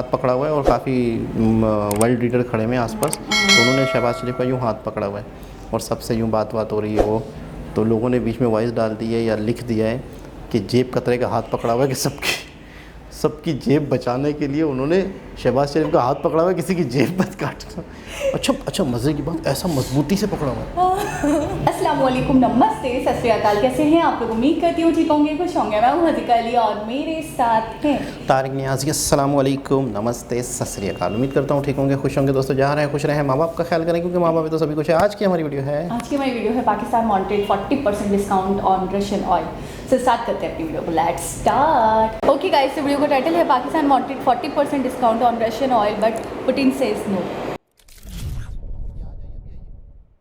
हाथ पकड़ा हुआ है और काफ़ी वर्ल्ड लीडर खड़े हुए हैं आसपास, तो उन्होंने शहबाज शरीफ का यूँ हाथ पकड़ा हुआ है और सबसे यूँ बात हो रही है वो, तो लोगों ने बीच में वॉइस डाल दी है या लिख दिया है कि जेब कतरे का हाथ पकड़ा हुआ है, कि सबकी जेब बचाने के लिए उन्होंने शहबाज शरीफ का हाथ पकड़ा हुआ है, किसी की जेब मत काटना। अच्छा मज़े की बात, ऐसा मजबूती से पकड़ा हुआ है। अस्सलाम वालेकुम, नमस्ते, सत श्री अकाल। कैसे हैं आप लोग? उम्मीद करती हूँ ठीक होंगे, खुश होंगे। मैं हूँ हदीका अली और मेरे साथ हैं तारिक नियाज़ी। अस्सलाम वालेकुम, नमस्ते, सत श्री अकाल। उम्मीद करता हूँ ठीक होंगे, खुश होंगे। दोस्तों जहाँ रहें खुश रहें, माँ बाप का ख्याल करें, क्योंकि माँ बाप तो सभी कुछ है। आज की हमारी वीडियो है Pakistan wanted 40% discount on Russian oil. से स्टार्ट करते हैं अपनी वीडियो को, लेट्स स्टार्ट। ओके गाइस, तो वीडियो का टाइटल है Pakistan wanted 40% discount on Russian oil but Putin says no.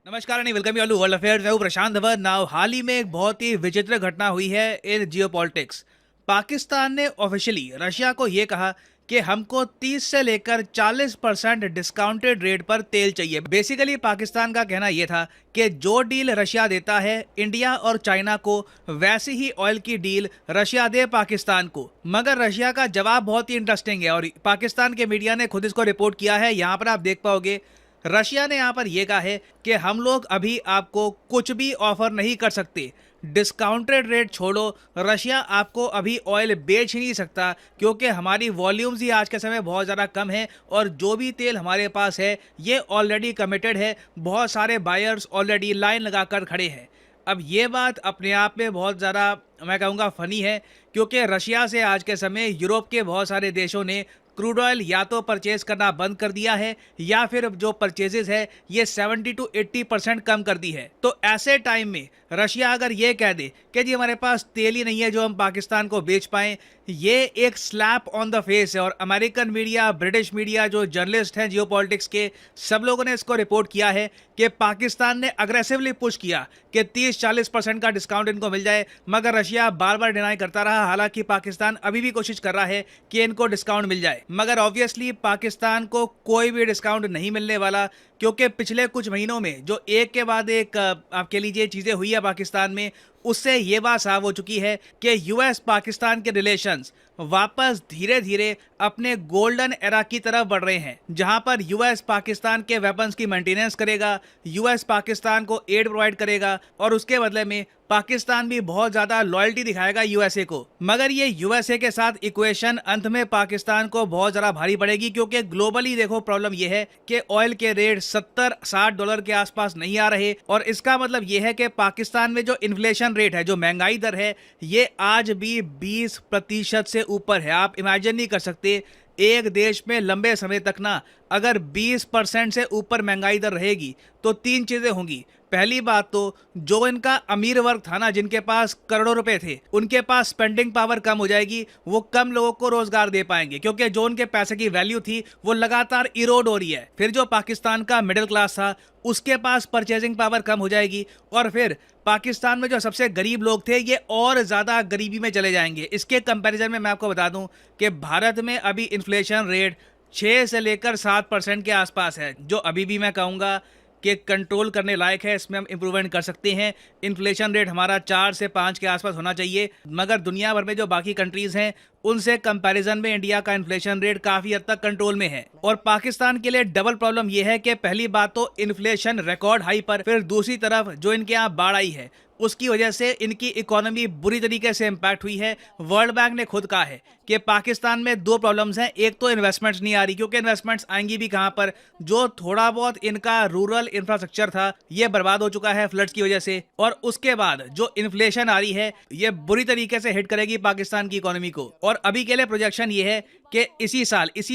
नमस्कार and welcome you all to world affairs. मैं हूं प्रशांत धवन। नाउ हाल ही में एक बहुत ही विचित्र घटना हुई है इन जियोपॉलिटिक्स। पाकिस्तान ने ऑफिशियली रशिया को ये कहा कि हमको 30 से लेकर 40% डिस्काउंटेड रेट पर तेल चाहिए। बेसिकली पाकिस्तान का कहना यह था कि जो डील रशिया देता है इंडिया और चाइना को, वैसी ही ऑयल की डील रशिया दे पाकिस्तान को। मगर रशिया का जवाब बहुत ही इंटरेस्टिंग है और पाकिस्तान के मीडिया ने खुद इसको रिपोर्ट किया है। यहाँ पर आप देख पाओगे रशिया ने यहाँ पर यह कहा है कि हम लोग अभी आपको कुछ भी ऑफर नहीं कर सकते। डिस्काउंटेड रेट छोड़ो, रशिया आपको अभी ऑयल बेच ही नहीं सकता, क्योंकि हमारी वॉल्यूम्स ही आज के समय बहुत ज़्यादा कम है और जो भी तेल हमारे पास है ये ऑलरेडी कमिटेड है। बहुत सारे बायर्स ऑलरेडी लाइन लगाकर खड़े हैं। अब ये बात अपने आप में बहुत ज़्यादा मैं कहूँगा फ़नी है, क्योंकि रशिया से आज के समय यूरोप के बहुत सारे देशों ने क्रूड ऑयल या तो परचेज करना बंद कर दिया है या फिर जो परचेजेस है ये 70 to 80% कम कर दी है। तो ऐसे टाइम में रशिया अगर ये कह दे कि जी हमारे पास तेल ही नहीं है जो हम पाकिस्तान को बेच पाएं, ये एक स्लैप ऑन द फेस है। और अमेरिकन मीडिया, ब्रिटिश मीडिया, जो जर्नलिस्ट हैं जियोपॉलिटिक्स के, सब लोगों ने इसको रिपोर्ट किया है कि पाकिस्तान ने अग्रेसिवली पुश किया कि 30-40% का डिस्काउंट इनको मिल जाए, मगर रशिया बार बार डिनाई करता रहा। हालांकि पाकिस्तान अभी भी कोशिश कर रहा है कि इनको डिस्काउंट मिल जाए, मगर ऑब्वियसली पाकिस्तान को कोई भी डिस्काउंट नहीं मिलने वाला, क्योंकि पिछले कुछ महीनों में जो एक के बाद एक आपके लीजिए चीज़ें हुई है पाकिस्तान में, उससे ये बात साफ हो चुकी है कि यूएस पाकिस्तान के रिलेशंस वापस धीरे धीरे अपने गोल्डन एरा की तरफ बढ़ रहे हैं, जहां पर यूएस पाकिस्तान के वेपन्स की मेंटेनेंस करेगा, यूएस पाकिस्तान को एड प्रोवाइड करेगा और उसके बदले में पाकिस्तान भी बहुत ज्यादा लॉयल्टी दिखाएगा यूएसए को। मगर ये यूएसए के साथ इक्वेशन अंत में पाकिस्तान को बहुत ज्यादा भारी पड़ेगी, क्योंकि ग्लोबली देखो प्रॉब्लम ये है कि ऑयल के रेट $70-60 के आसपास नहीं आ रहे। और इसका मतलब ये है कि पाकिस्तान में जो इन्फ्लेशन रेट है, जो महंगाई दर है, ये आज भी 20% से ऊपर है। आप इमेजिन नहीं कर सकते एक देश में लंबे समय तक ना अगर 20% से ऊपर महंगाई दर रहेगी तो तीन चीजें होंगी। पहली बात तो जो इनका अमीर वर्ग था ना, जिनके पास करोड़ों रुपए थे, उनके पास स्पेंडिंग पावर कम हो जाएगी, वो कम लोगों को रोजगार दे पाएंगे, क्योंकि जो उनके पैसे की वैल्यू थी वो लगातार इरोड हो रही है। फिर जो पाकिस्तान का मिडिल क्लास था उसके पास परचेजिंग पावर कम हो जाएगी और फिर पाकिस्तान में जो सबसे गरीब लोग थे ये और ज़्यादा गरीबी में चले जाएंगे। इसके कंपैरिजन में मैं आपको बता दूं कि भारत में अभी इन्फ्लेशन रेट 6 से लेकर 7% के आसपास है, जो अभी भी मैं कहूँगा कि कंट्रोल करने लायक है। इसमें हम इम्प्रूवमेंट कर सकते हैं। इन्फ्लेशन रेट हमारा 4 से 5 के आसपास होना चाहिए, मगर दुनिया भर में जो बाकी कंट्रीज़ हैं उनसे कंपैरिजन में इंडिया का इन्फ्लेशन रेट काफ़ी हद तक कंट्रोल में है। और पाकिस्तान के लिए डबल प्रॉब्लम यह है कि पहली बात तो इन्फ्लेशन रिकॉर्ड हाई पर, फिर दूसरी तरफ जो इनके यहाँ बाढ़ आई है उसकी वजह से इनकी इकोनॉमी बुरी तरीके से इम्पैक्ट हुई है। वर्ल्ड बैंक ने खुद कहा है कि पाकिस्तान में दो प्रॉब्लम्स हैं। एक तो इन्वेस्टमेंट्स नहीं आ रही, क्योंकि इन्वेस्टमेंट्स आएंगी भी कहां पर, जो थोड़ा बहुत इनका रूरल इंफ्रास्ट्रक्चर था ये बर्बाद हो चुका है फ्लड्स की वजह से। और उसके बाद जो इन्फ्लेशन आ रही है ये बुरी तरीके से हिट करेगी पाकिस्तान की इकोनॉमी को। और अभी के लिए प्रोजेक्शन ये है कि इसी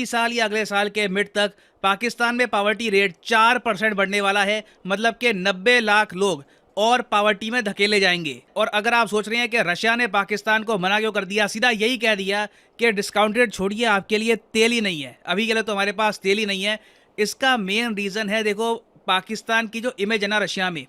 साल या अगले साल के मिड तक पाकिस्तान में पॉवर्टी रेट 4% बढ़ने वाला है, मतलब कि 90 लाख लोग और पावर्टी में धकेले जाएंगे। और अगर आप सोच रहे हैं कि रशिया ने पाकिस्तान को मना क्यों कर दिया, सीधा यही कह दिया कि डिस्काउंटेड छोड़िए, आपके लिए तेल ही नहीं है, अभी के लिए तो हमारे पास तेल ही नहीं है। इसका मेन रीज़न है, देखो पाकिस्तान की जो इमेज है ना रशिया में,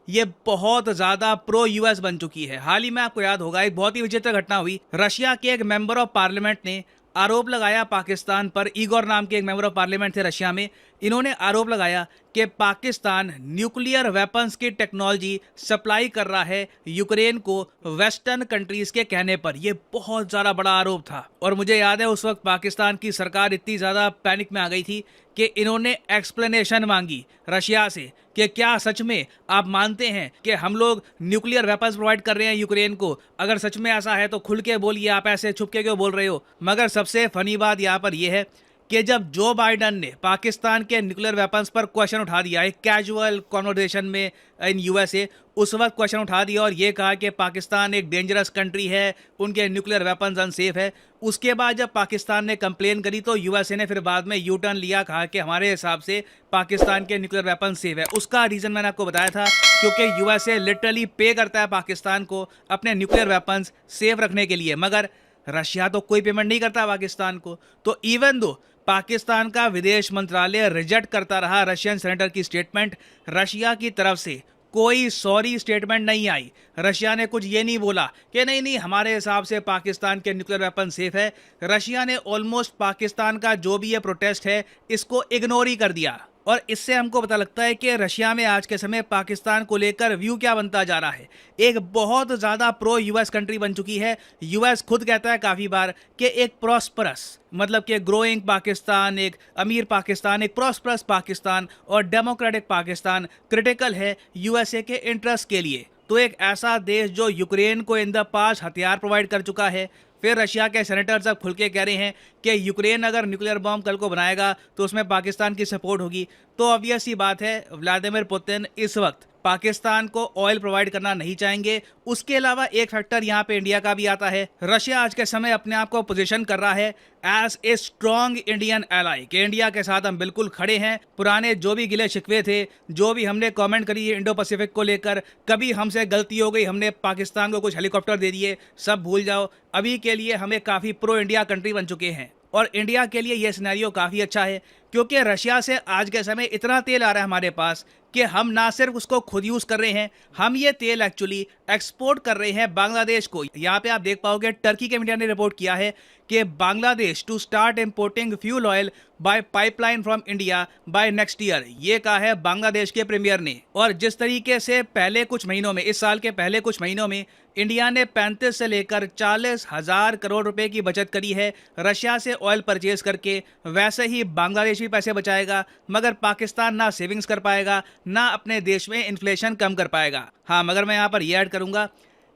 ये बहुत ज़्यादा प्रो यूएस बन चुकी है। हाल ही में आपको याद होगा एक बहुत ही विचित्र घटना हुई। रशिया के एक मेंबर ऑफ पार्लियामेंट ने आरोप लगाया पाकिस्तान पर, ईगोर नाम के एक मेंबर ऑफ पार्लियामेंट थे रशिया में, इन्होंने आरोप लगाया कि पाकिस्तान न्यूक्लियर वेपन्स की टेक्नोलॉजी सप्लाई कर रहा है यूक्रेन को वेस्टर्न कंट्रीज के कहने पर। यह बहुत ज़्यादा बड़ा आरोप था और मुझे याद है उस वक्त पाकिस्तान की सरकार इतनी ज़्यादा पैनिक में आ गई थी कि इन्होंने एक्सप्लेनेशन मांगी रशिया से कि क्या सच में आप मानते हैं कि हम लोग न्यूक्लियर वेपन्स प्रोवाइड कर रहे हैं यूक्रेन को? अगर सच में ऐसा है तो खुल के बोलिए, आप ऐसे छुप के क्यों बोल रहे हो? मगर सबसे फनी बात यहाँ पर यह है कि जब जो बाइडन ने पाकिस्तान के न्यूक्लियर वेपन्स पर क्वेश्चन उठा दिया एक कैजुअल कॉन्वर्सेशन में इन यूएसए, उस वक्त क्वेश्चन उठा दिया और ये कहा कि पाकिस्तान एक डेंजरस कंट्री है, उनके न्यूक्लियर वेपन्स अनसेफ है। उसके बाद जब पाकिस्तान ने कंप्लेन करी तो यूएसए ने फिर बाद में यू टर्न लिया, कहा कि हमारे हिसाब से पाकिस्तान के न्यूक्लियर वेपन सेफ है। उसका रीज़न मैंने आपको बताया था, क्योंकि यूएसए लिटरली पे करता है पाकिस्तान को अपने न्यूक्लियर वेपन्स सेफ रखने के लिए, मगर रशिया तो कोई पेमेंट नहीं करता पाकिस्तान को। तो इवन दो पाकिस्तान का विदेश मंत्रालय रिजेक्ट करता रहा रशियन सेनेटर की स्टेटमेंट, रशिया की तरफ से कोई सॉरी स्टेटमेंट नहीं आई। रशिया ने कुछ ये नहीं बोला कि नहीं नहीं हमारे हिसाब से पाकिस्तान के न्यूक्लियर वेपन सेफ है। रशिया ने ऑलमोस्ट पाकिस्तान का जो भी ये प्रोटेस्ट है इसको इग्नोर ही कर दिया। और इससे हमको पता लगता है कि रशिया में आज के समय पाकिस्तान को लेकर व्यू क्या बनता जा रहा है। एक बहुत ज़्यादा प्रो यूएस कंट्री बन चुकी है। यूएस खुद कहता है काफ़ी बार कि एक प्रॉस्परस, मतलब कि ग्रोइंग पाकिस्तान, एक अमीर पाकिस्तान, एक प्रॉस्परस पाकिस्तान और डेमोक्रेटिक पाकिस्तान क्रिटिकल है यूएसए के इंटरेस्ट के लिए। तो एक ऐसा देश जो यूक्रेन को इन द पास्ट हथियार प्रोवाइड कर चुका है, फिर रशिया के सेनेटर्स अब खुल के कह रहे हैं कि यूक्रेन अगर न्यूक्लियर बॉम्ब कल को बनाएगा तो उसमें पाकिस्तान की सपोर्ट होगी। तो ऑब्वियस सी बात है व्लादिमीर पुतिन इस वक्त पाकिस्तान को ऑयल प्रोवाइड करना नहीं चाहेंगे। उसके अलावा एक फैक्टर यहाँ पे इंडिया का भी आता है। रशिया आज के समय अपने आप को पोजीशन कर रहा है as a strong Indian ally, कि इंडिया के साथ हम बिल्कुल खड़े हैं। पुराने जो भी गिले शिकवे थे, जो भी हमने कमेंट करी है इंडो पैसिफिक को लेकर, कभी हमसे गलती हो गई, हमने पाकिस्तान को कुछ हेलीकॉप्टर दे दिए, सब भूल जाओ। अभी के लिए हमें काफ़ी प्रो इंडिया कंट्री बन चुके हैं और इंडिया के लिए ये सिनेरियो काफ़ी अच्छा है, क्योंकि रशिया से आज के समय इतना तेल आ रहा है हमारे पास कि हम ना सिर्फ उसको खुद यूज़ कर रहे हैं, हम ये तेल एक्चुअली एक्सपोर्ट कर रहे हैं बांग्लादेश को। यहाँ पे आप देख पाओगे टर्की के मीडिया ने रिपोर्ट किया है कि Bangladesh to start importing fuel oil by pipeline from India by next year. ये कहा है बांग्लादेश के प्रीमियर ने। और जिस तरीके से पहले कुछ महीनों में, इस साल के पहले कुछ महीनों में इंडिया ने 35 से लेकर 40,000 करोड़ रुपए की बचत करी है रशिया से ऑयल परचेज करके, वैसे ही बांग्लादेश भी पैसे बचाएगा, मगर पाकिस्तान ना सेविंग्स कर पाएगा ना अपने देश में इन्फ्लेशन कम कर पाएगा। हाँ, मगर मैं यहाँ पर यह ऐड करूँगा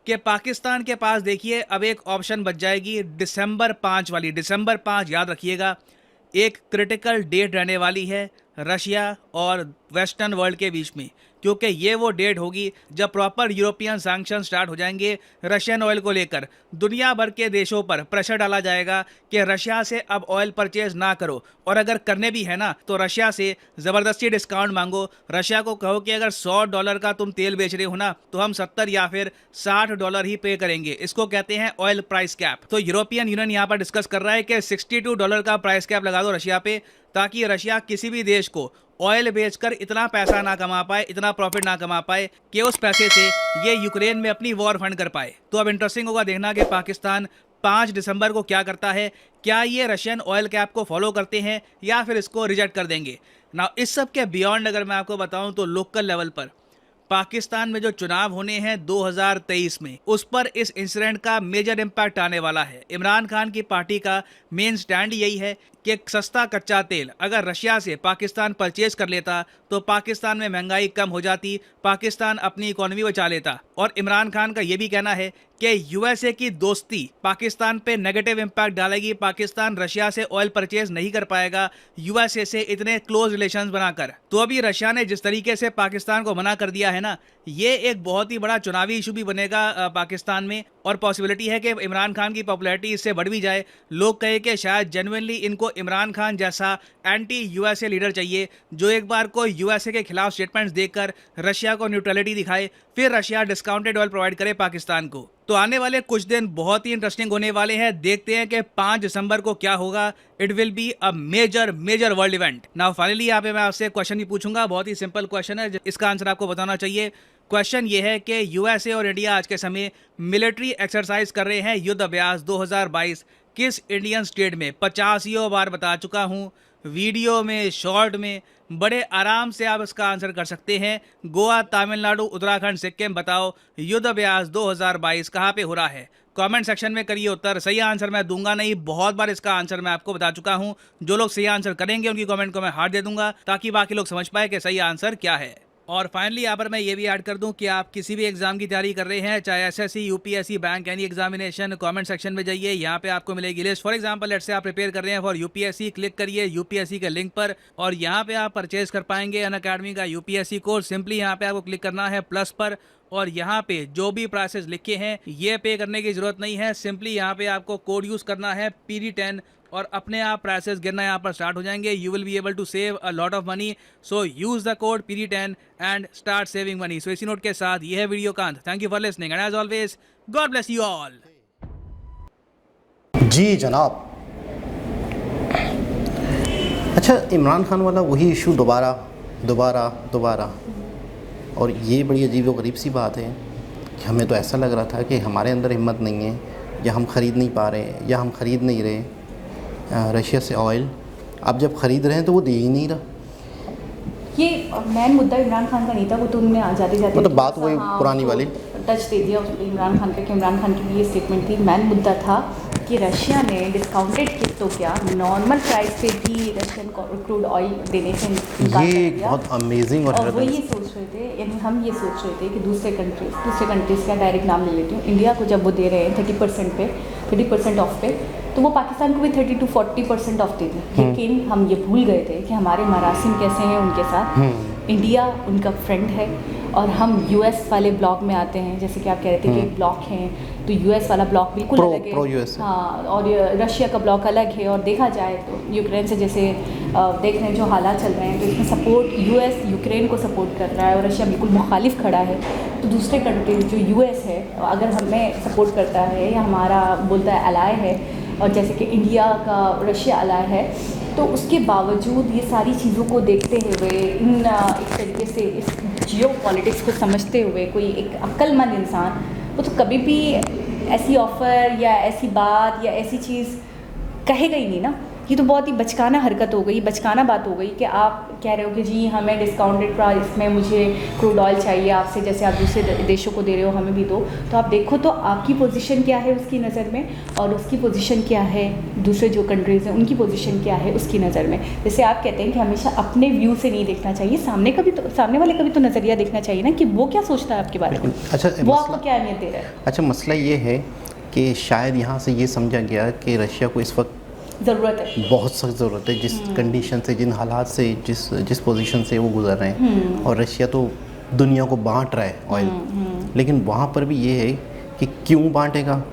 कि पाकिस्तान के पास देखिए अब एक ऑप्शन बच जाएगी दिसंबर 5 वाली। दिसंबर 5 याद रखिएगा, एक क्रिटिकल डेट रहने वाली है रशिया और वेस्टर्न वर्ल्ड के बीच में, क्योंकि ये वो डेट होगी जब प्रॉपर यूरोपियन सैंक्शन स्टार्ट हो जाएंगे रशियन ऑयल को लेकर। दुनिया भर के देशों पर प्रेशर डाला जाएगा कि रशिया से अब ऑयल परचेज ना करो, और अगर करने भी है ना तो रशिया से ज़बरदस्ती डिस्काउंट मांगो। रशिया को कहो कि अगर $100 का तुम तेल बेच रहे हो ना तो हम 70 या फिर $60 ही पे करेंगे। इसको कहते हैं ऑयल प्राइस कैप। तो यूरोपियन यूनियन यहाँ पर डिस्कस कर रहा है कि $62 का प्राइस कैप लगा दो रशिया पे, ताकि रशिया किसी भी देश को ऑयल बेचकर इतना पैसा ना कमा पाए, इतना प्रॉफिट ना कमा पाए कि उस पैसे से ये यूक्रेन में अपनी वॉर फंड कर पाए। तो अब इंटरेस्टिंग होगा देखना कि पाकिस्तान 5 दिसंबर को क्या करता है। क्या ये रशियन ऑयल कैप को फॉलो करते हैं या फिर इसको रिजेक्ट कर देंगे। ना इस सब के बियॉन्ड अगर मैं आपको बताऊं तो लोकल लेवल पर पाकिस्तान में जो चुनाव होने हैं 2023 में, उस पर इस इंसिडेंट का मेजर इम्पैक्ट आने वाला है। इमरान खान की पार्टी का मेन स्टैंड यही है कि सस्ता कच्चा तेल अगर रशिया से पाकिस्तान परचेज कर लेता तो पाकिस्तान में महंगाई कम हो जाती, पाकिस्तान अपनी इकोनॉमी बचा लेता। और इमरान खान का ये भी कहना है कि यूएसए की दोस्ती पाकिस्तान पे नेगेटिव इम्पैक्ट डालेगी, पाकिस्तान रशिया से ऑयल परचेज नहीं कर पाएगा यूएसए से इतने क्लोज रिलेशंस बनाकर। तो अभी रशिया ने जिस तरीके से पाकिस्तान को मना कर दिया है ना, ये एक बहुत ही बड़ा चुनावी इशू भी बनेगा पाकिस्तान में, और पॉसिबिलिटी है कि इमरान खान की पॉपुलैरिटी इससे बढ़ भी जाए। लोग कहे कि शायद जेन्युइनली इनको इमरान खान जैसा एंटी यूएसए लीडर चाहिए, जो एक बार को यूएसए के खिलाफ स्टेटमेंट्स देकर रशिया को न्यूट्रलिटी दिखाए, फिर रशिया डिस्काउंटेड ऑयल प्रोवाइड करे पाकिस्तान को। तो आने वाले कुछ दिन बहुत ही इंटरेस्टिंग होने वाले हैं। देखते हैं कि 5 दिसंबर को क्या होगा। It will be a major world event. Now finally यहाँ पे मैं आपसे क्वेश्चन ही पूछूंगा, बहुत ही सिंपल क्वेश्चन है, इसका आंसर आपको बताना चाहिए। क्वेश्चन ये है कि यूएसए और इंडिया आज के समय मिलिट्री एक्सरसाइज कर रहे हैं युद्ध अभ्यास 2022 किस इंडियन स्टेट में। 85 बार बता चुका हूँ, वीडियो में, शॉर्ट में, बड़े आराम से आप इसका आंसर कर सकते हैं। गोवा, तमिलनाडु, उत्तराखंड, सिक्किम, बताओ युद्ध अभ्यास 2022 कहाँ पे हो रहा है? कमेंट सेक्शन में करिए उत्तर। सही आंसर मैं दूंगा नहीं, बहुत बार इसका आंसर मैं आपको बता चुका हूं। जो लोग सही आंसर करेंगे उनकी कमेंट को मैं हार्ट दे दूंगा, ताकि बाकी लोग समझ पाए कि सही आंसर क्या है। और फाइनली यहाँ पर मैं ये भी ऐड कर दूं कि आप किसी भी एग्जाम की तैयारी कर रहे हैं, चाहे SSC, UPSC, bank, any examination, comment section में जाइए, यहाँ पे आपको मिलेगी list. For example let's say आप प्रिपेयर कर रहे हैं फॉर यूपीएससी, क्लिक करिए यूपीएससी के लिंक पर और यहाँ पे आप परचेज कर पाएंगे अनअकैडमी का यूपीएससी कोर्स। सिंपली यहाँ पे आपको क्लिक करना है प्लस पर और यहाँ पे जो भी प्राइसेस लिखे हैं ये पे करने की जरूरत नहीं है। सिंपली यहाँ पे आपको कोड यूज करना है PD10 और अपने आप प्राइसेस गिरना यहाँ पर स्टार्ट हो जाएंगे। You will be able to save a lot of money, so use the code PD10 and start saving money. So इसी नोट के साथ ये है वीडियो का अंत। Thank you for listening and as always God bless you all. जी जनाब। अच्छा, इमरान खान वाला वही इशू दोबारा और ये बड़ी अजीब-व-गरीब सी बात है कि हमें तो ऐसा लग रहा था कि हमारे अंदर हिम्मत नहीं है या हम ख़रीद नहीं पा रहे या हम ख़रीद नहीं रहे रशिया से ऑयल। अब जब ख़रीद रहे हैं तो वो दे ही नहीं रहा। ये मेन मुद्दा इमरान खान का नहीं था, वो तो उन्होंने जाते मतलब बात वही पुरानी वाली टच दे दिया उसको इमरान खान का कि इमरान खान की भी ये स्टेटमेंट थी। मेन मुद्दा था कि रशिया ने डिस्काउंटेड किट तो क्या नॉर्मल प्राइस पे भी रशियन क्रूड ऑयल देने से इनकार ये कर दिया। बहुत अमेजिंग और वो ये सोच रहे थे, यानी हम ये सोच रहे थे कि दूसरे कंट्रीज़ का डायरेक्ट नाम ले लेती हूँ, इंडिया को जब वो दे रहे हैं 30% ऑफ पे, तो वो पाकिस्तान को भी 30 to 40% ऑफ दे दें। लेकिन हम ये भूल गए थे कि हमारे मरासिम कैसे हैं उनके साथ। इंडिया उनका फ्रेंड है और हम यूएस वाले ब्लॉक में आते हैं, जैसे कि आप कह रहे थे कि ब्लॉक हैं, तो यूएस वाला ब्लॉक बिल्कुल अलग है। Pro US. हाँ, और रशिया का ब्लॉक अलग है। और देखा जाए तो यूक्रेन से जैसे देख रहे हैं जो हालात चल रहे हैं, तो इसमें सपोर्ट यूएस यूक्रेन को सपोर्ट कर रहा है और रशिया बिल्कुल मुखालिफ खड़ा है। तो दूसरे कंट्रीज जो यूएस है अगर हमें सपोर्ट करता है या हमारा बोलता है अलाय है, और जैसे कि इंडिया का रशिया अलाय है, तो उसके बावजूद ये सारी चीज़ों को देखते हुए इन एक तरीके से इस जियो पॉलिटिक्स को समझते हुए कोई एक अक्लमंद इंसान वो तो कभी भी ऐसी ऑफ़र या ऐसी बात या ऐसी चीज़ कहेगा ही नहीं ना। ये तो बहुत ही बचकाना हरकत हो गई, बचकाना बात हो गई कि आप कह रहे हो कि जी हमें डिस्काउंटेड प्राइस में मुझे क्रूड ऑयल चाहिए आपसे, जैसे आप दूसरे देशों को दे रहे हो हमें भी दो। तो आप देखो तो आपकी पोजीशन क्या है उसकी नज़र में और उसकी पोजीशन क्या है, दूसरे जो कंट्रीज़ हैं उनकी पोजीशन क्या है उसकी नज़र में। जैसे आप कहते हैं कि हमेशा अपने व्यू से नहीं देखना चाहिए, सामने वाले का भी तो नज़रिया देखना चाहिए ना कि वो क्या सोचता है आपके बारे में। अच्छा, वो आपको क्या अहमियत दे रहा है। अच्छा, मसला ये है कि शायद यहाँ से ये समझा गया कि रशिया को इस वक्त ज़रूरत है, बहुत सख्त ज़रूरत है, जिस कंडीशन से, जिन हालात से, जिस पोजीशन से वो गुजर रहे हैं। और रशिया तो दुनिया को बांट रहा है ऑयल, लेकिन वहाँ पर भी ये है कि क्यों बांटेगा,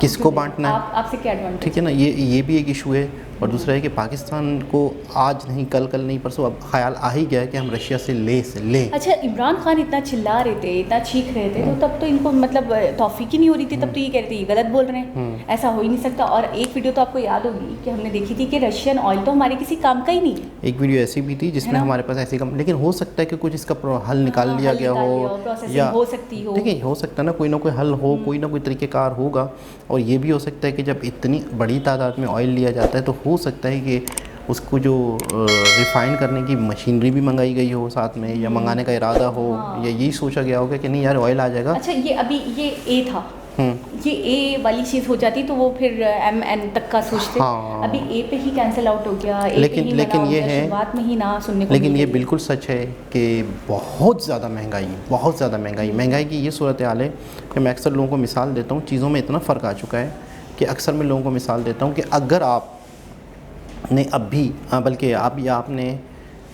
किसको बांटना है, आपसे क्या एडवांटेज। ठीक है ना। ये भी एक इशू है। और दूसरा है कि पाकिस्तान को आज नहीं कल नहीं परसों अब ख्याल आ ही गया कि हम रशिया से लें। अच्छा, इमरान खान इतना चिल्ला रहे थे, इतना चीख रहे थे, तो तब तो इनको मतलब तौफीक ही नहीं हो रही थी। तब तो ये कह रहे थे ये गलत बोल रहे हैं, ऐसा हो ही नहीं सकता। और एक वीडियो तो आपको याद होगी कि हमने देखी थी कि रशियन ऑयल तो हमारे किसी काम का ही नहीं है। एक वीडियो ऐसी भी थी जिसमें हमारे पास ऐसे काम, लेकिन हो सकता है कि कुछ इसका हल निकाल लिया गया हो या हो सकती हो, देखिए हो सकता है ना, कोई ना कोई हल हो, कोई ना कोई तरीक़ेकार होगा। और ये भी हो सकता है कि जब इतनी बड़ी तादाद में ऑयल लिया जाता है तो हो सकता है कि उसको जो रिफ़ाइन करने की मशीनरी भी मंगाई गई हो साथ में, या मंगाने का इरादा हो, या यही सोचा गया होगा कि नहीं यार ऑयल आ जाएगा। अच्छा, ये अभी ये ए था, ये ए वाली चीज़ हो जाती तो वो फिर MN तक का सोचते। हाँ। अभी ए पे ही कैंसिल आउट हो गया। लेकिन ये है, शुरुआत में ही ना सुनने को लेकिन ये बिल्कुल सच है कि बहुत ज़्यादा महंगाई की ये सूरत हाल है कि मैं अक्सर लोगों को मिसाल देता हूँ। चीज़ों में इतना फ़र्क आ चुका है कि अक्सर मैं लोगों को मिसाल देता हूँ कि अगर आपने अभी बल्कि आपने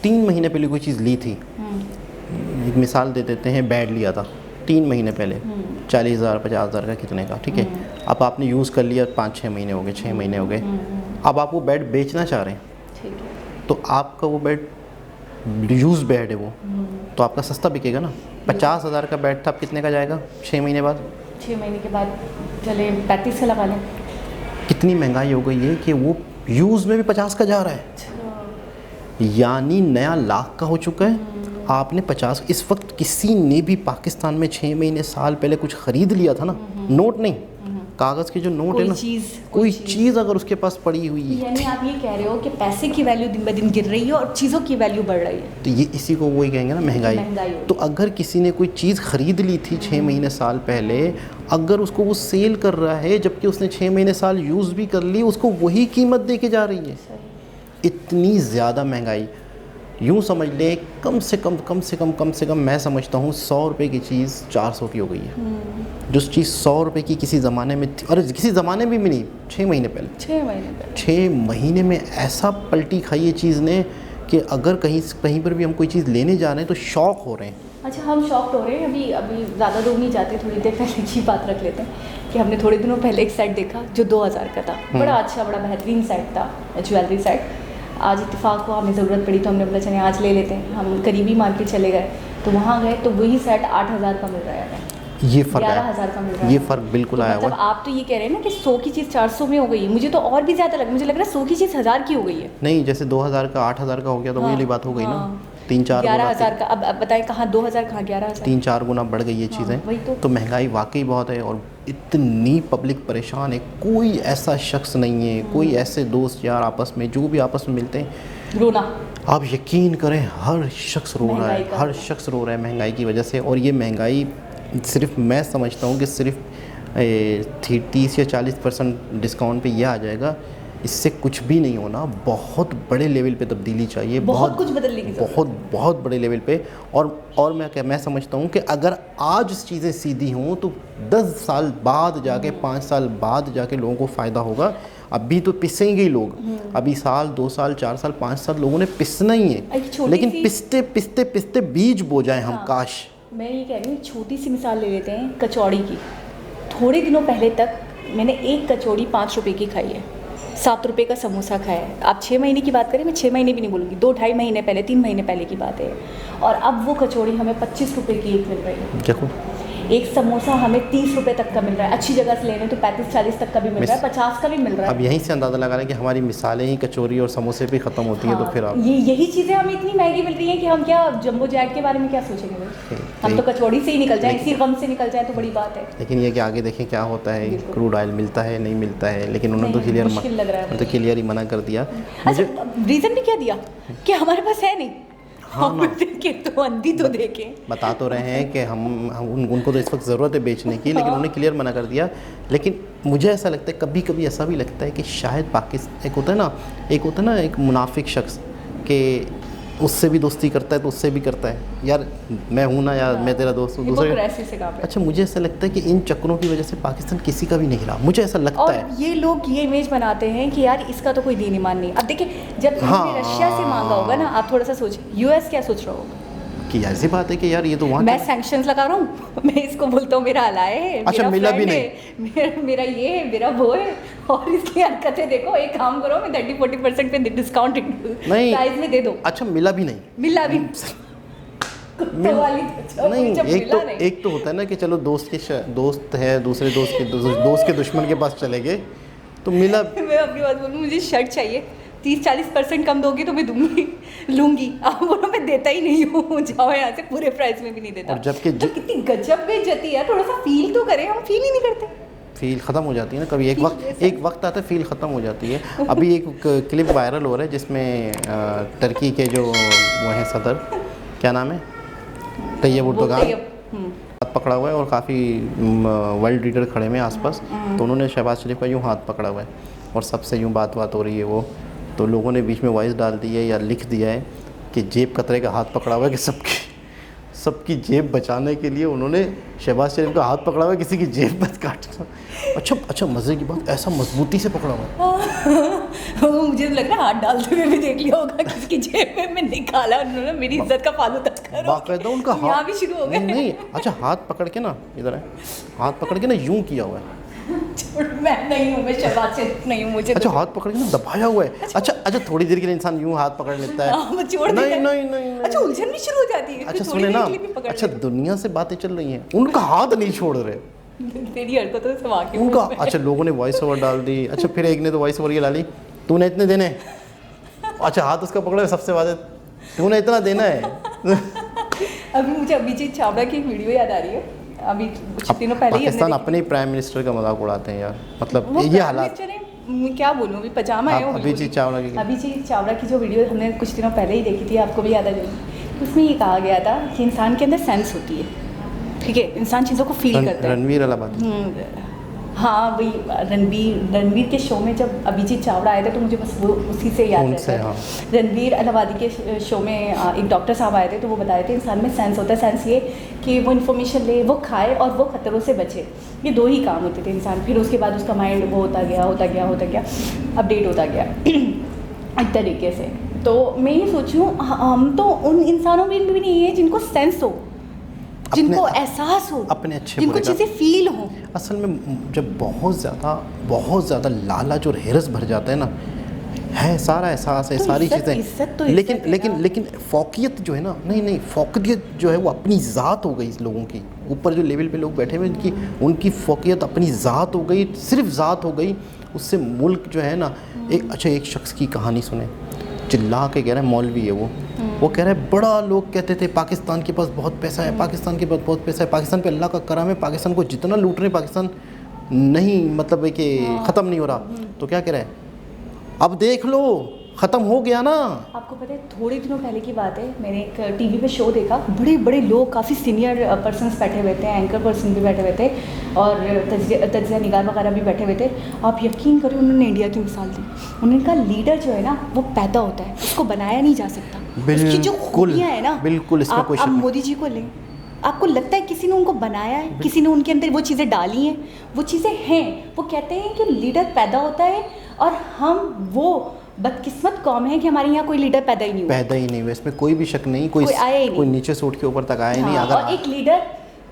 3 महीने पहले कोई चीज़ ली थी, एक मिसाल दे देते हैं, बेड लिया था 3 महीने पहले 40,000 50,000 का कितने का, ठीक है। अब आपने यूज़ कर लिया, 5-6 महीने हो गए, 6 महीने हो गए, अब आप वो बेड बेचना चाह रहे हैं, ठीक है। तो आपका वो बेड यूज़ बेड है वो, तो आपका सस्ता बिकेगा ना। 50,000 का बेड था, अब कितने का जाएगा 6 महीने बाद? 6 महीने के बाद चले 35 का लगा लें। कितनी महंगाई हो गई है कि वो यूज़ में भी 50 का जा रहा है, यानी नया लाख का हो चुका है। आपने 50, इस वक्त किसी ने भी पाकिस्तान में 6 महीने साल पहले कुछ ख़रीद लिया था ना, नोट नहीं, कागज़ के जो नोट कोई है ना, चीज़ कोई चीज़ अगर उसके पास पड़ी हुई है यानी आप ये कह रहे हो कि पैसे की वैल्यू दिन ब दिन गिर रही है और चीज़ों की वैल्यू बढ़ रही है। तो ये इसी को वही कहेंगे ना, महंगाई। महंगाई हो तो अगर किसी ने कोई चीज़ खरीद ली थी 6 महीने साल पहले, अगर उसको वो सेल कर रहा है जबकि उसने 6 महीने साल यूज़ भी कर ली, उसको वही कीमत दे के जा रही है। इतनी ज़्यादा महंगाई, यूँ समझ लें कम से कम मैं समझता हूँ 100 रुपये की चीज़ 400 की हो गई है। जो चीज़ 100 रुपये की किसी ज़माने में थी, अरे किसी ज़माने में भी नहीं, 6 महीने पहले 6 महीने में ऐसा पलटी खाई है चीज़ ने कि अगर कहीं पर भी हम कोई चीज़ लेने जा रहे हैं तो शॉक हो रहे हैं। अच्छा, हम शॉक्ड हो रहे हैं। अभी ज़्यादा दूर नहीं जाते, थोड़ी देर पहले की बात रख लेते हैं कि हमने थोड़े दिनों पहले एक सेट देखा जो 2000 का था। बड़ा अच्छा, बड़ा बेहतरीन सेट था, ज्वेलरी सेट। आज इत्तेफाक को हमें ज़रूरत पड़ी तो हमने बोला चले आज ले लेते हैं। हम करीबी मार्केट चले गए तो वहाँ गए तो वही सेट 8000 का मिल रहा है, ये फ़र्क 11,000 का मिल रहा है। ये फ़र्क बिल्कुल आया हुआ मतलब आप तो ये कह रहे हैं ना कि 100 की चीज़ 400 में हो गई है। मुझे तो और भी ज़्यादा मुझे लग रहा है 100 की चीज़ 1000 की हो गई है। नहीं, जैसे 2000 का 8000 का हो गया तो वही वाली बात हो गई ना। 3-4 11,000 का। अब बताएं कहाँ 2000 कहाँ 11,000। 3-4 गुना बढ़ गई ये चीज़ें। वही तो महंगाई वाकई बहुत है और इतनी पब्लिक परेशान है। कोई ऐसा शख्स नहीं है, कोई ऐसे दोस्त यार आपस में जो भी आपस में मिलते हैं, रोना, आप यकीन करें हर शख्स रो रहा है, हर शख्स रो रहा है महंगाई की वजह से। और ये महंगाई सिर्फ मैं समझता हूँ कि सिर्फ 30 या 40% डिस्काउंट पे ये आ जाएगा, इससे कुछ भी नहीं होना। बहुत बड़े लेवल पे तब्दीली चाहिए, बहुत कुछ बदलने की ज़रूरत है। बहुत बड़े लेवल पे। और मैं समझता हूँ कि अगर आज चीज़ें सीधी हों तो 10 साल बाद जाके 5 साल बाद जाके लोगों को फ़ायदा होगा। अभी तो पिसेंगे ही लोग, अभी साल 2 साल 4 साल 5 साल लोगों ने पिसना ही है, लेकिन पिसते बीज बो जाएं हम। काश। मैं ये कह रही हूँ, छोटी सी मिसाल ले लेते हैं कचौड़ी की। थोड़े दिनों पहले तक मैंने एक कचौड़ी 5 रुपये की खाई है, 7 रुपये का समोसा खाया है। आप 6 महीने की बात करें, मैं 6 महीने भी नहीं बोलूँगी, 2-2.5 महीने पहले, 3 महीने पहले की बात है। और अब वो कचौड़ी हमें 25 रुपये की एक मिल रही है। देखो, एक समोसा हमें 30 रुपये तक का मिल रहा है। अच्छी जगह से लेने तो 35-40 तक का भी मिल रहा है, 50 का भी मिल रहा है। अब यहीं से अंदाज़ा लगा रहे हैं कि हमारी मिसालें ही कचौरी और समोसे पे ख़त्म होती हैं। तो फिर आप यही चीज़ें हमें इतनी महंगी मिल रही हैं कि हम क्या जंबो जैट के बारे में क्या सोचेंगे भाई। हम तो कचौड़ी से ही निकल जाएं, इसी गम से निकल जाए तो बड़ी बात है। लेकिन ये कि आगे देखें क्या होता है, क्रूड ऑयल मिलता है नहीं मिलता है, लेकिन उन्होंने तो क्लियर ही मना कर दिया। अच्छा, रीज़न भी क्या दिया कि हमारे पास है नहीं। हाँ ना, देखे तो अंधी तो देखें, बता तो रहे हैं कि उनको तो इस वक्त ज़रूरत है बेचने की, लेकिन उन्होंने क्लियर मना कर दिया। लेकिन मुझे ऐसा लगता है, कभी कभी ऐसा भी लगता है कि शायद पाकिस्तान एक होता है ना एक मुनाफिक शख्स के उससे भी दोस्ती करता है तो उससे भी करता है, यार मैं हूँ ना यार, मैं तेरा दोस्त हूँ दूसरे। अच्छा, मुझे ऐसा लगता है कि इन चक्करों की वजह से पाकिस्तान किसी का भी नहीं रहा, मुझे ऐसा लगता है। और ये लोग ये इमेज बनाते हैं कि यार इसका तो कोई दीन ईमान नहीं। अब देखिए, जब हमने रशिया से मांगा होगा ना, आप थोड़ा सा सोचिए, यूएस क्या सोच रहा होगा कि ऐसी बात है कि यार ये तो वहाँ मैं सैंक्शंस लगा रहा हूँ, मैं इसको बोलता हूँ मेरा अलाय है, अच्छा, मिला भी नहीं, मेरा ये है, मेरा वो है, और इसकी हरकतें देखो। एक काम करो, मैं 30-40% पे डिस्काउंट प्राइस में दे दो। अच्छा, मिला भी नहीं नहीं। एक तो होता है ना कि चलो दोस्त है, दूसरे दोस्त के दुश्मन के पास चले गए तो मिला। मैं अपनी बात बोलूँ, मुझे शर्ट चाहिए, 30-40% कम दोगी तो मैं लूँगी। आप बोलो मैं देता ही नहीं हूँ, जाओ यहाँ से, पूरे प्राइस में भी नहीं देता। और जबकि तो कितनी गजब बेइज्जती है। थोड़ा सा फील तो करें, हम फील ही नहीं करते। फील ख़त्म हो जाती है ना कभी, एक वक्त आता है फील ख़त्म हो जाती है। अभी एक क्लिप वायरल हो रहा है जिसमें टर्की के जो वो हैं सदर, क्या नाम है, तैयब उर्दोगान, हाथ पकड़ा हुआ है और काफ़ी वर्ल्ड लीडर खड़े हुए हैं आसपास। तो उन्होंने शहबाज शरीफ का यूँ हाथ पकड़ा हुआ है और सबसे यूँ बात हो रही है वो, तो लोगों ने बीच में वॉइस डाल दी है या लिख दिया है कि जेब कतरे का हाथ पकड़ा हुआ है, कि सबकी जेब बचाने के लिए उन्होंने शहबाज शरीफ का हाथ पकड़ा हुआ है, किसी की जेब मत काटना। अच्छा, मज़े की बात, ऐसा मजबूती से पकड़ा हुआ है। मुझे लग रहा है हाथ डालते हुए भी देख लिया होगा, किसकी जेब में निकाला उन्होंने, मेरी इज्जत का फालू तस्कर बाकायदा उनका हाथ भी शुरू हो गया। नहीं, अच्छा, हाथ पकड़ के ना, इधर है, हाथ पकड़ के ना यूँ किया हुआ है। मैं नहीं हूँ, मैं शहबाज शरीफ नहीं हूँ, मुझे अच्छा, हाथ पकड़ के ना दबाया हुआ है। अच्छा, थोड़ी देर के लिए इंसान यूँ हाथ पकड़ लेता है, नहीं। अच्छा, उलझन भी शुरू हो जाती है। अच्छा सुने ना, अच्छा दुनिया से बातें चल रही हैं, उनका हाथ नहीं छोड़ रहे, तेरी हरकतों से वाकिफ उनका। अच्छा, लोगों ने वॉइस ओवर डाल दी। अच्छा, फिर एक ने तो वॉइस ओवर ये डाली, तूने इतने देने। अच्छा, हाथ उसका पकड़ा है, सबसे वादे तूने इतना देना है। अभी मुझे अभिजीत छाबड़ा की एक वीडियो याद आ रही है अभी कुछ दिनों पहले ही पाकिस्तान हमने अपने प्राइम मिनिस्टर का मजाक उड़ाते हैं यार, मतलब वो ये प्राइम हालात। मिनिस्टर है, मैं क्या बोलूँ, अभी पजामा है वो बिल्कुल अभिजीत ही। चावला की अभिजीत चावला की जो वीडियो हमने कुछ दिनों पहले ही देखी थी, आपको भी याद आ जाएगी, उसमें ये कहा गया था कि इंसान के अंदर सेंस होती है, ठीक है, इंसान चीज़ों को फील करता है। रणवीर अलाहाबादी। हाँ वही रणवीर के शो में जब अभिजीत चावला आए थे तो मुझे बस वो उसी से याद उनसे, रहता है। हाँ। रणवीर अलाहाबादी के शो में एक डॉक्टर साहब आए थे तो वो बताए थे इंसान में सेंस होता है। सेंस ये कि वो इन्फॉर्मेशन ले, वो खाए और वो खतरों से बचे, ये दो ही काम होते थे इंसान। फिर उसके बाद उसका माइंड वो होता गया अपडेट होता गया एक तरीके से। तो मैं ये सोचूँ हम तो उन इंसानों में भी नहीं है जिनको सेंस हो, जिनको एहसास हो, अपने अच्छे जिनको बुरे का। चीज़ें फील हो। असल में जब बहुत ज़्यादा लालच और हिरस भर जाता है ना, है सारा एहसास है, तो सारी इज्जत चीज़ें, तो लेकिन इज्जत है लेकिन ना। लेकिन फौकियत जो है ना, नहीं फौकियत जो है वो अपनी ज़ात हो गई इस लोगों की। ऊपर जो लेवल पे लोग बैठे हुए उनकी फौकियत अपनी ज़ात हो गई, सिर्फ ज़ात हो गई। उससे मुल्क जो है ना, एक शख्स की कहानी सुने, चिल्ला के कह रहा है, मौलवी है वो कह रहा है, बड़ा लोग कहते थे पाकिस्तान के पास बहुत पैसा है, पाकिस्तान के पास बहुत पैसा है, पाकिस्तान पे अल्लाह का करम है, पाकिस्तान को जितना लूट रहे पाकिस्तान नहीं, मतलब है कि ख़त्म नहीं हो रहा। तो क्या कह रहा है, अब देख लो ख़त्म हो गया ना। आपको पता है थोड़े दिनों पहले की बात है, मैंने एक टीवी पे शो देखा, बड़े बड़े लोग, काफ़ी सीनियर पर्सन्स बैठे हुए थे, एंकर पर्सन भी बैठे हुए थे और तज्जिया निगार वगैरह भी बैठे हुए थे। आप यकीन करें उन्होंने इंडिया की मिसाल दी। उन्होंने कहा लीडर जो है ना वो पैदा होता है, उसको बनाया नहीं जा सकता। उसकी जो खूबियाँ है ना, बिल्कुल, इसमें कोई शक आप नहीं। मोदी जी को लें, आपको लगता है किसी ने उनको बनाया है, किसी ने उनके अंदर वो चीज़ें डाली हैं, वो चीज़ें हैं। वो कहते हैं कि लीडर पैदा होता है और हम वो बदकिस्मत कौम है कि हमारे यहाँ कोई लीडर पैदा ही नहीं हुआ, इसमें कोई भी शक नहीं, कोई आया ही नहीं, कोई नीचे से उठ के ऊपर तक आया ही नहीं। हाँ, अगर और एक लीडर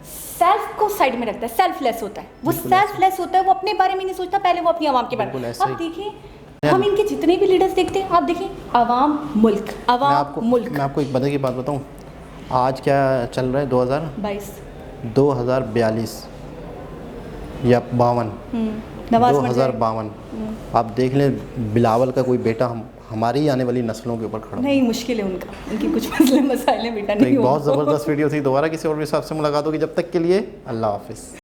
सेल्फ को साइड में रखता है, सेल्फलेस होता है, वो सेल्फलेस होता है, वो अपने बारे में नहीं सोचता, पहले वो अपनी आवाम के बारे में। आप देखिए हम इनके जितने भी लीडर्स देखते हैं, आप देखिए आवाम मुल्क, मैं आपको एक बदे की बात बताऊं, आज क्या चल रहा है, 2042 या 52, नवाज 2052। आप देख लें बिलावल का कोई बेटा हमारी ही आने वाली नस्लों के ऊपर खड़ा। नहीं, मुश्किल है उनकी कुछ मसले मसाइलें बेटा नहीं। बहुत ज़बरदस्त वीडियो थी, दोबारा किसी और भी हिसाब से मुलाकात होगी, जब तक के लिए अल्लाह हाफिज़।